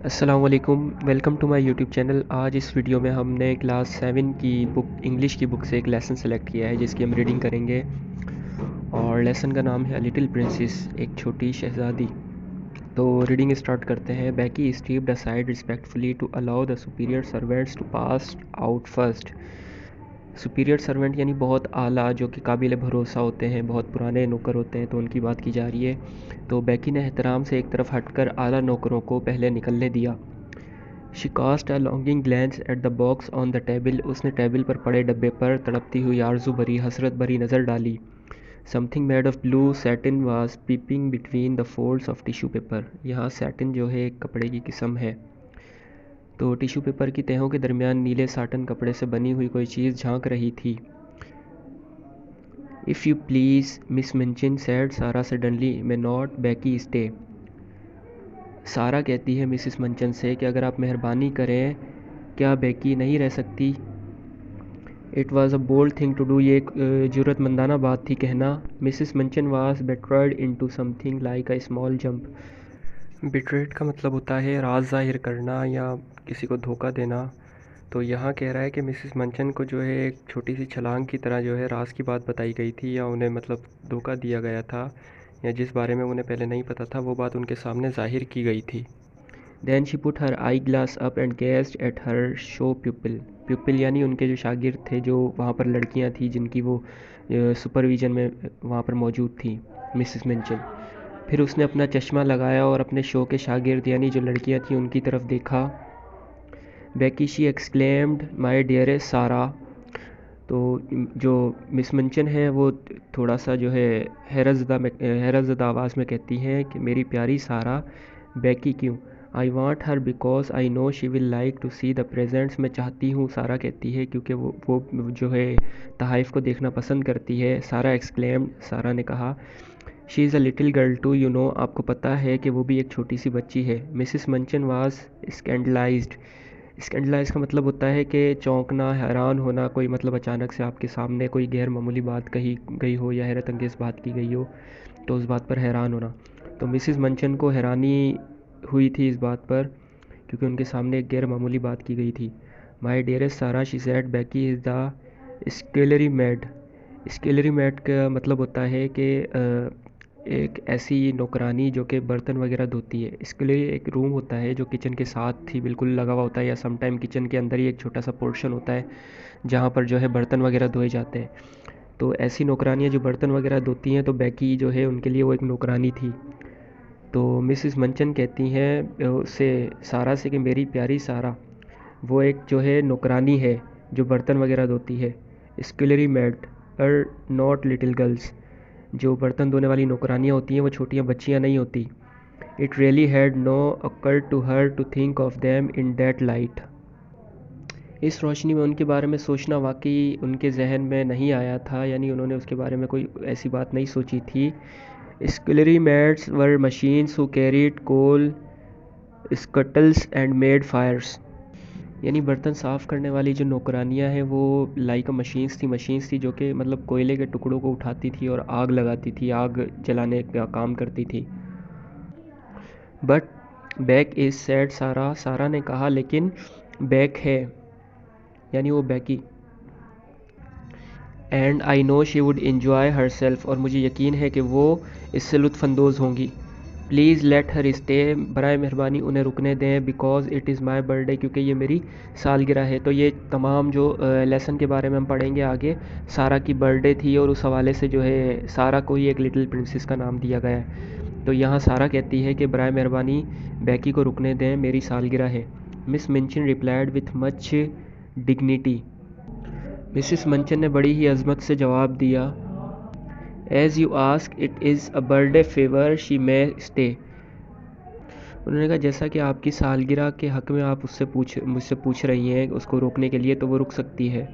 अस्सलाम वालेकुम, welcome to my YouTube channel. आज इस वीडियो में हमने क्लास 7 की बुक इंग्लिश की बुक से एक लेसन सेलेक्ट किया है जिसकी हम रीडिंग करेंगे। और लेसन का नाम है लिटिल प्रिंसेस, एक छोटी शहज़ादी। तो रीडिंग स्टार्ट करते हैं। Becky stepped aside respectfully to allow the superior servants to pass out first. Superior servant यानी बहुत आला, जो कि काबिल भरोसा होते हैं, बहुत पुराने नौकर होते हैं, तो उनकी बात की जा रही है। तो बैकी ने एहतराम से एक तरफ हटकर आला नौकरों को पहले निकलने दिया। She cast a longing glance at the box on the table. उसने टेबल पर पड़े डब्बे पर तड़पती हुई आरजू भरी हसरत भरी नज़र डाली। Something made of blue satin was peeping between the folds of tissue paper. यहाँ सैटिन जो है एक कपड़े की किस्म है। तो टिश्यू पेपर की तहों के दरमियान नीले साटन कपड़े से बनी हुई कोई चीज़ झांक रही थी। If you please miss Minchin said Sara suddenly, may not Becky stay. Sara कहती है मिसिस मंचन से कि अगर आप मेहरबानी करें, क्या बैकी नहीं रह सकती। It was a bold thing to do, ये एक जुर्रतमंदाना बात थी कहना। Mrs Minchin was betrayed into something like a small jump. Betrayed का मतलब होता है राज ज़ाहिर करना या किसी को धोखा देना। तो यहाँ कह रहा है कि मिसिस मंचन को जो है एक छोटी सी छलांग की तरह जो है राज की बात बताई गई थी, या उन्हें मतलब धोखा दिया गया था, या जिस बारे में उन्हें पहले नहीं पता था वो बात उनके सामने ज़ाहिर की गई थी। Then she put her eye glass up and gazed at her show pupil. Pupil यानी उनके जो शागिर्द थे, जो वहाँ पर लड़कियाँ थी जिनकी वो सुपरविज़न में वहाँ पर मौजूद थी, मिसिस मिंचन। फिर उसने अपना चश्मा लगाया और अपने शो के शागिर्द यानी जो लड़कियाँ थी उनकी तरफ देखा। बैकी शी एक्सक्लेम्ड माई डियरेस्ट सारा। तो जो मिस मंचन है वो थोड़ा सा जो है हैरतज़दा आवाज़ में कहती हैं कि मेरी प्यारी सारा। बैकी क्यों? I want her because I know she will like to see the presents. मैं चाहती हूँ, सारा कहती है, क्योंकि वो जो है तहाइफ को देखना पसंद करती है। सारा एक्सक्लेम्ड, सारा ने कहा। She is a little girl too, you know, आपको पता है कि वो भी एक छोटी सी बच्ची है। Mrs Minchin was स्कैंडलाइज्ड। स्कैंडलाइज का मतलब होता है कि चौंकना, हैरान होना, कोई मतलब अचानक से आपके सामने कोई गैर मामूली बात कही गई हो या हैरत अंगेज़ बात की गई हो, तो उस बात पर हैरान होना। तो मिसिस मंचन को हैरानी हुई थी इस बात पर, क्योंकि उनके सामने एक गैर मामूली बात की गई थी। My dearest Sara, she said, Becky is the scullery maid. Scullery maid का मतलब होता है कि एक ऐसी नौकरानी जो कि बर्तन वगैरह धोती है। इसके लिए एक रूम होता है जो किचन के साथ ही बिल्कुल लगा हुआ होता है, या समटाइम किचन के अंदर ही एक छोटा सा पोर्शन होता है जहाँ पर जो है बर्तन वगैरह धोए जाते हैं। तो ऐसी नौकरानियाँ जो बर्तन वगैरह धोती हैं, तो बैकी जो है उनके लिए वो एक नौकरानी थी। तो मिसिस मंचन कहती हैं उससे, सारा से, कि मेरी प्यारी सारा, वो एक जो है नौकरानी है जो बर्तन वगैरह धोती है। Scullery maid are not little girls. जो बर्तन धोने वाली नौकरानियाँ होती हैं वो छोटियाँ बच्चियाँ नहीं होती। It really had no occurred to her to think of them in that light. इस रोशनी में उनके बारे में सोचना वाकई उनके जहन में नहीं आया था, यानी उन्होंने उसके बारे में कोई ऐसी बात नहीं सोची थी। Scullery maids were machines who carried coal scuttles and made fires. यानी बर्तन साफ़ करने वाली जो नौकरानियाँ हैं वो लाइक मशीन्स थी जो कि मतलब कोयले के टुकड़ों को उठाती थी और आग लगाती थी, आग जलाने का काम करती थी। बट बैक इज़ सैड सारा, सारा ने कहा, लेकिन बैक है, यानी वो बैकी। And I know she would enjoy her self, और मुझे यकीन है कि वो इससे लुत्फ़अंदोज़ होंगी। प्लीज़ लेट हर स्टे, बराए मेहरबानी उन्हें रुकने दें। Because it is my birthday, क्योंकि ये मेरी सालगिरह है। तो ये तमाम जो लेसन के बारे में हम पढ़ेंगे आगे, सारा की बर्थडे थी और उस हवाले से जो है सारा को ही एक लिटिल प्रिंसेस का नाम दिया गया है। तो यहाँ सारा कहती है कि बराए मेहरबानी बैकी को रुकने दें, मेरी सालगिरह है। Miss Minchin replied with much dignity. Mrs Minchin ने बड़ी ही अजमत से जवाब दिया, as you ask, it is a birthday favour, she may stay. उन्होंने कहा, जैसा कि आपकी सालगिरह के हक़ में आप मुझसे पूछ रही हैं उसको रोकने के लिए, तो वो रुक सकती है।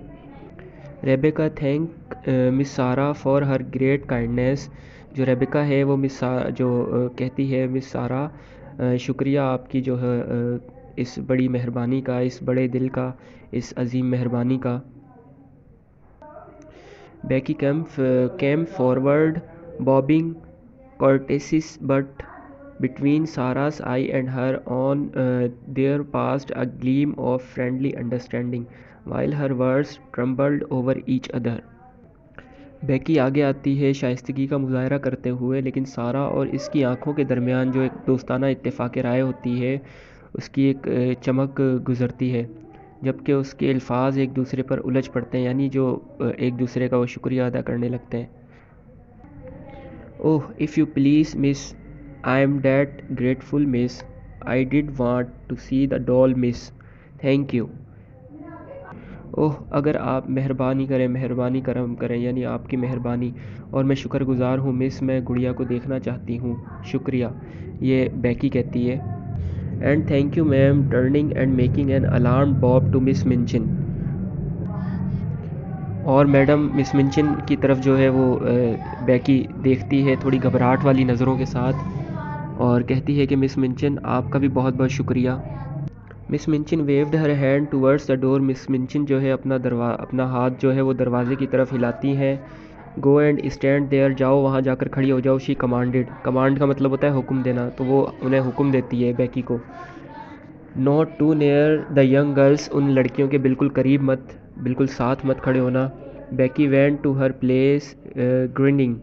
रेबेका थैंक मिस सारा फॉर हर ग्रेट काइंडनेस। जो रेबेका है वो कहती है मिस सारा, शुक्रिया आपकी जो है इस बड़ी मेहरबानी का, इस बड़े दिल का, इस अजीम मेहरबानी का। बैकी came forward bobbing courtesies but Between Sarah's eye and her own there passed a gleam of friendly understanding, while her words trembled over each other. Becky आगे आती है शाइस्तगी का मुजाहरा करते हुए, लेकिन सारा और इसकी आंखों के दरमियान जो एक दोस्ताना इत्तेफाक राय होती है उसकी एक चमक गुजरती है, जबकि उसके अल्फाज एक दूसरे पर उलझ पड़ते हैं, यानी जो एक दूसरे का वो शुक्रिया अदा करने लगते हैं। Oh if you please miss, I am that grateful miss, I did want to see the doll miss, thank you. ओह अगर आप मेहरबानी करम करें, यानी आपकी मेहरबानी, और मैं शुक्रगुजार हूँ मिस, मैं गुड़िया को देखना चाहती हूँ, शुक्रिया, ये बेकी कहती है। And thank you ma'am, turning and making an alarm bob to miss Minchin. और मैडम मिस मिंचिन की तरफ जो है वो बेकी देखती है थोड़ी घबराहट वाली नज़रों के साथ, और कहती है कि मिस मिंचिन आपका भी बहुत बहुत शुक्रिया। Miss Minchin waved her hand towards the door. Miss Minchin जो है अपना हाथ जो है वो दरवाजे की तरफ हिलाती हैं। गो एंड स्टैंड देयर, जाओ वहाँ जाकर खड़ी हो जाओ। शी कमांडेड, कमांड का मतलब होता है हुक्म देना, तो वो उन्हें हुक्म देती है बेकी को। Not too near the young girls, उन लड़कियों के बिल्कुल करीब मत, बिल्कुल साथ मत खड़े होना। Becky went to her place grinning,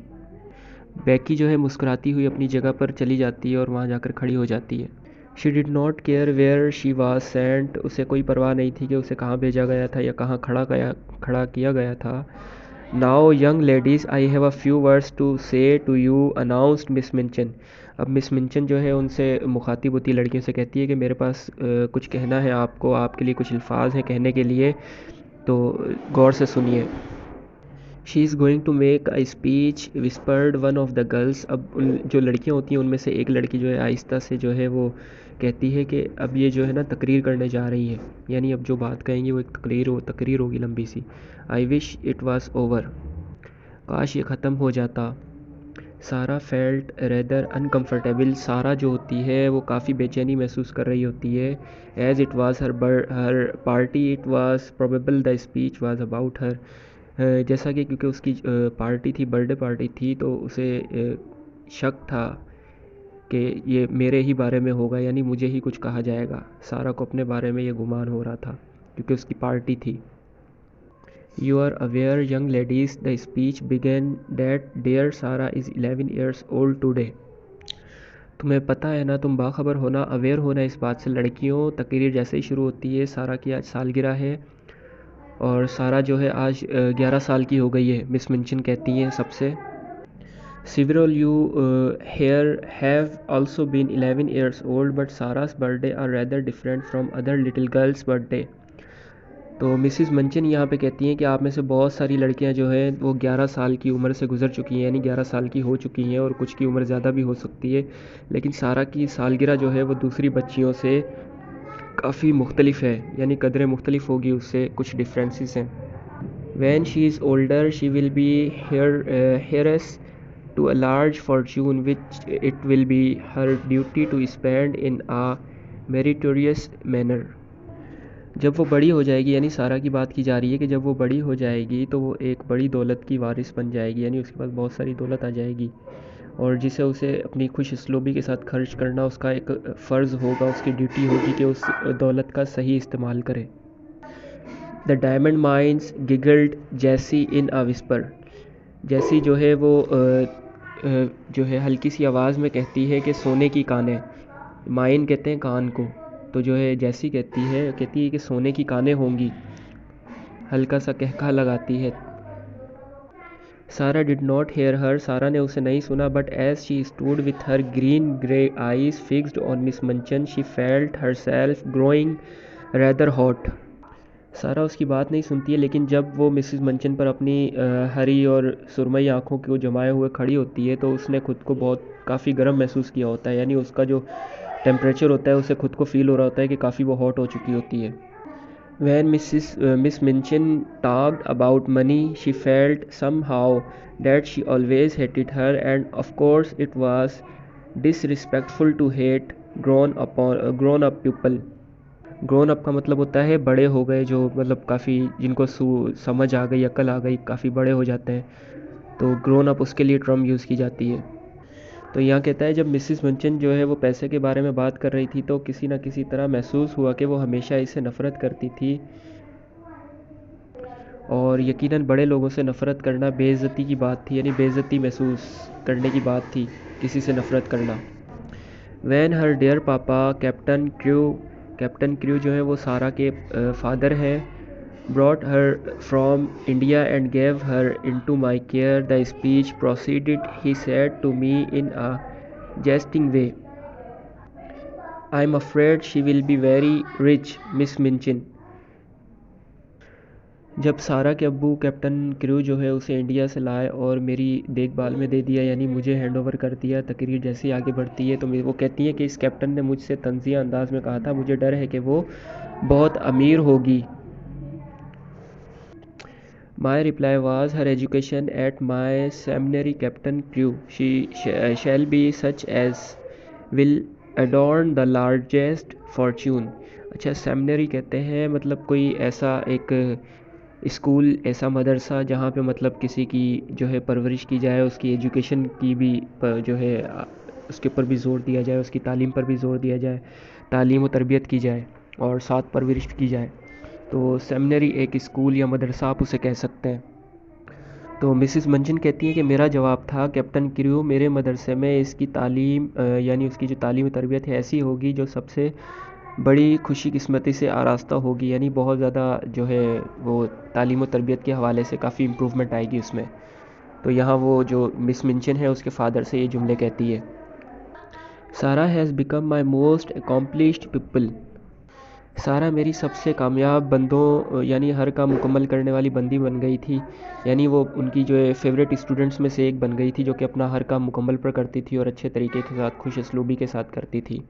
Becky जो है मुस्कुराती हुई अपनी जगह पर चली जाती है और वहाँ जाकर खड़ी हो जाती है। She did not care where she was sent, उसे कोई परवाह नहीं थी कि उसे कहाँ भेजा गया था या कहाँ खड़ा किया गया था। Now young ladies, I have a few words to say to you, announced Miss Minchin. अब मिस मिंचन जो है उनसे मुखातिब होती लड़कियों से कहती है कि मेरे पास कुछ कहना है आपको, आपके लिए कुछ अल्फाज हैं कहने के लिए, तो गौर से सुनिए। She is going to make a speech, whispered one of the girls. अब उन जो लड़कियां होती हैं उनमें से एक लड़की जो है आहिस्ता से जो है वो कहती है कि अब ये जो है ना तकरीर करने जा रही है, यानी अब जो बात कहेंगी वो एक तकरीर होगी लंबी सी। I wish it was over, काश ये ख़त्म हो जाता। सारा फेल्ट रेदर अनकम्फर्टेबल, सारा जो होती है वो काफ़ी बेचैनी महसूस कर रही होती है। As it was her party, it was probable the speech was about her, जैसा कि क्योंकि उसकी पार्टी थी, बर्थडे पार्टी थी, तो उसे शक था कि ये मेरे ही बारे में होगा, यानी मुझे ही कुछ कहा जाएगा। सारा को अपने बारे में ये गुमान हो रहा था क्योंकि उसकी पार्टी थी। You are aware young ladies, the speech began that dear Sara is 11 years old today. तुम्हें पता है ना, तुम बाखबर होना, अवेयर होना इस बात से लड़कियों, तकरीर जैसे ही शुरू होती है, सारा की आज सालगिरह है और सारा जो है आज 11 साल की हो गई है। मिस मिंचन कहती हैं सबसे। Several you here have also been 11 years old, but Sarah's birthday are rather different from other little girls' birthday. तो मिसिस मंचन यहाँ पे कहती हैं कि आप में से बहुत सारी लड़कियाँ जो हैं वो 11 साल की उम्र से गुजर चुकी हैं, यानी 11 साल की हो चुकी हैं, और कुछ की उम्र ज़्यादा भी हो सकती है, लेकिन सारा की सालगिरह जो है वो दूसरी बच्चियों से काफ़ी मुख्तलिफ है, यानी कदरें मुख्तलिफ होगी, उससे कुछ डिफरेंसेस हैं। When she is older she will be heiress to a large fortune which it will be her duty to spend in a meritorious manner. जब वो बड़ी हो जाएगी, यानी सारा की बात की जा रही है कि जब वो बड़ी हो जाएगी तो वो एक बड़ी दौलत की वारिस बन जाएगी, यानी उसके पास बहुत सारी दौलत आ जाएगी, और जिसे उसे अपनी खुश इसलोबी के साथ खर्च करना उसका एक फ़र्ज़ होगा, उसकी ड्यूटी होगी कि उस दौलत का सही इस्तेमाल करे। द डायमंड माइंस गिगल्ड जैसी इन अ विस्पर, जैसी जो है वो जो है हल्की सी आवाज़ में कहती है कि सोने की कानें, माइन कहते हैं कान को, तो जो है जैसी कहती है कि सोने की कानें होंगी, हल्का सा कहका लगाती है। सारा डिड नॉट हेयर हर, सारा ने उसे नहीं सुना, but as she stood with her green grey eyes fixed on miss Minchin she felt herself growing rather hot. Sara उसकी बात नहीं सुनती है, लेकिन जब वो मिसिस मंचन पर अपनी हरी और सुरमई आँखों को जमाए हुए खड़ी होती है तो उसने खुद को बहुत काफ़ी गर्म महसूस किया होता है, यानी उसका जो टेम्परेचर होता है उसे खुद को फील हो रहा होता है कि काफ़ी वो हॉट हो चुकी होती है। When Miss Minchin talked about money, she felt somehow that she always hated her, and of course it was disrespectful to hate grown up people. Grown up का मतलब होता है बड़े हो गए, जो मतलब काफ़ी जिनको समझ आ गई, अकल आ गई, काफ़ी बड़े हो जाते हैं, तो ग्रोन अप उसके लिए टर्म यूज़ की जाती है। तो यहाँ कहता है जब मिसिस मंचन जो है वो पैसे के बारे में बात कर रही थी तो किसी न किसी तरह महसूस हुआ कि वो हमेशा इससे नफ़रत करती थी, और यकीनन बड़े लोगों से नफ़रत करना बेइज्जती की बात थी, यानी बेइज्जती महसूस करने की बात थी किसी से नफ़रत करना। When her dear papa Captain Crewe जो है वो सारा के फादर हैं, brought her from India and gave her into my care the speech proceeded he said to me in a jesting way, I am afraid she will be very rich, miss Minchin. जब Sara के अब्बू captain Crewe जो है उसे India से लाए और मेरी देखभाल में दे दिया, यानी मुझे हैंड ओवर कर दिया, तकरीर जैसे आगे बढ़ती है तो वो कहती है कि इस कैप्टन ने मुझसे तंज़िया अंदाज में कहा था, मुझे डर है कि वो बहुत अमीर होगी। My reply was, her education at my seminary, Captain Crew, she shall be such as will adorn the largest fortune। अच्छा, सेमिनरी कहते हैं मतलब कोई ऐसा एक स्कूल, ऐसा मदरसा जहाँ पे मतलब किसी की जो है परवरिश की जाए, उसकी एजुकेशन की भी जो है उसके ऊपर भी ज़ोर दिया जाए, उसकी तालीम पर भी ज़ोर दिया जाए, तालीम व तरबियत की जाए और साथ परवरिश की जाए। तो सेमिनरी एक स्कूल या मदरसा आप उसे कह सकते हैं। तो मिसिस मंजन कहती हैं कि मेरा जवाब था, कैप्टन क्रू, मेरे मदरसे में इसकी तालीम यानी उसकी जो तालीम तरबियत है ऐसी होगी जो सबसे बड़ी खुशी किस्मती से आरास्ता होगी, यानी बहुत ज़्यादा जो है वो तालीम व तरबियत के हवाले से काफ़ी इम्प्रूवमेंट आएगी उसमें। तो यहाँ वो जो मिस मिंचन है उसके फादर से ये जुमले कहती है। सारा has become my most accomplished people. सारा मेरी सबसे कामयाब बंदों यानी हर काम मुकम्मल करने वाली बंदी बन गई थी, यानी वो उनकी जो है फेवरेट स्टूडेंट्स में से एक बन गई थी जो कि अपना हर काम मुकम्मल पर करती थी और अच्छे तरीके के साथ खुश असलूबी के साथ करती थी।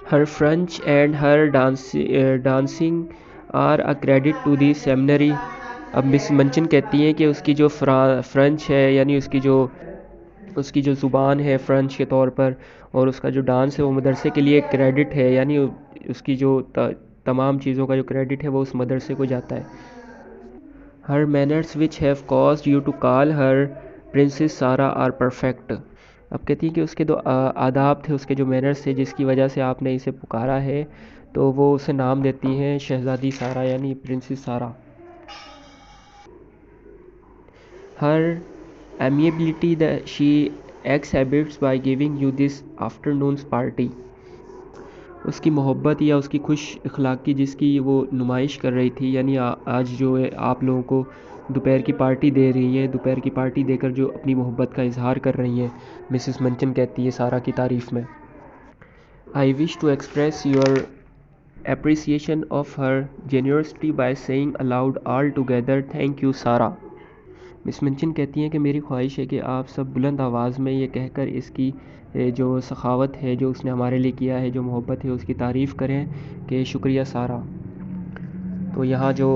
Her French and her dancing are a credit to the seminary. अब मिस मंचन कहती हैं कि उसकी जो फ्रेंच है, यानी उसकी जो ज़ुबान है फ़्रेंच के तौर पर, और उसका जो डांस है वो मदरसे के लिए क्रेडिट है, यानी उसकी जो तमाम चीज़ों का जो क्रेडिट है वो उस मदरसे को जाता है। Her manners which have caused you to call her princess Sara are perfect. अब कहती है कि उसके जो आदाब थे, उसके जो मैनर्स थे जिसकी वजह से आपने इसे पुकारा है, तो वो उसे नाम देती हैं शहज़ादी सारा, यानी प्रिंसेस सारा। Her amiability that she exhibits by giving you this afternoon's party। उसकी मोहब्बत या उसकी खुश अखलाक़ी जिसकी वो नुमाइश कर रही थी, यानी आज जो है आप लोगों को दोपहर की पार्टी दे रही हैं, दोपहर की पार्टी देकर जो अपनी मोहब्बत का इजहार कर रही हैं, मिसेस मंचन कहती है सारा की तारीफ़ में। I wish to express your appreciation of her generosity by saying aloud all together, thank you सारा। मिस मंचन कहती हैं कि मेरी ख्वाहिश है कि आप सब बुलंद आवाज़ में ये कहकर इसकी जो सखावत है जो उसने हमारे लिए किया है, जो मोहब्बत है, उसकी तारीफ़ करें कि शुक्रिया सारा। तो यहाँ जो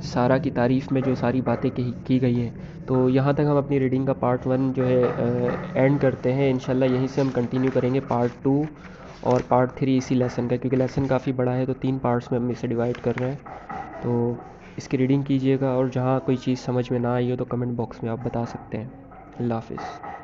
सारा की तारीफ़ में जो सारी बातें की गई हैं, तो यहाँ तक हम अपनी रीडिंग का पार्ट 1 जो है एंड करते हैं। इंशाल्लाह यहीं से हम कंटिन्यू करेंगे पार्ट 2 और पार्ट 3 इसी लेसन का, क्योंकि लेसन काफ़ी बड़ा है तो 3 पार्ट्स में हम इसे डिवाइड कर रहे हैं। तो इसकी रीडिंग कीजिएगा और जहाँ कोई चीज़ समझ में ना आई हो तो कमेंट बॉक्स में आप बता सकते हैं। अल्लाह हाफ़िज़।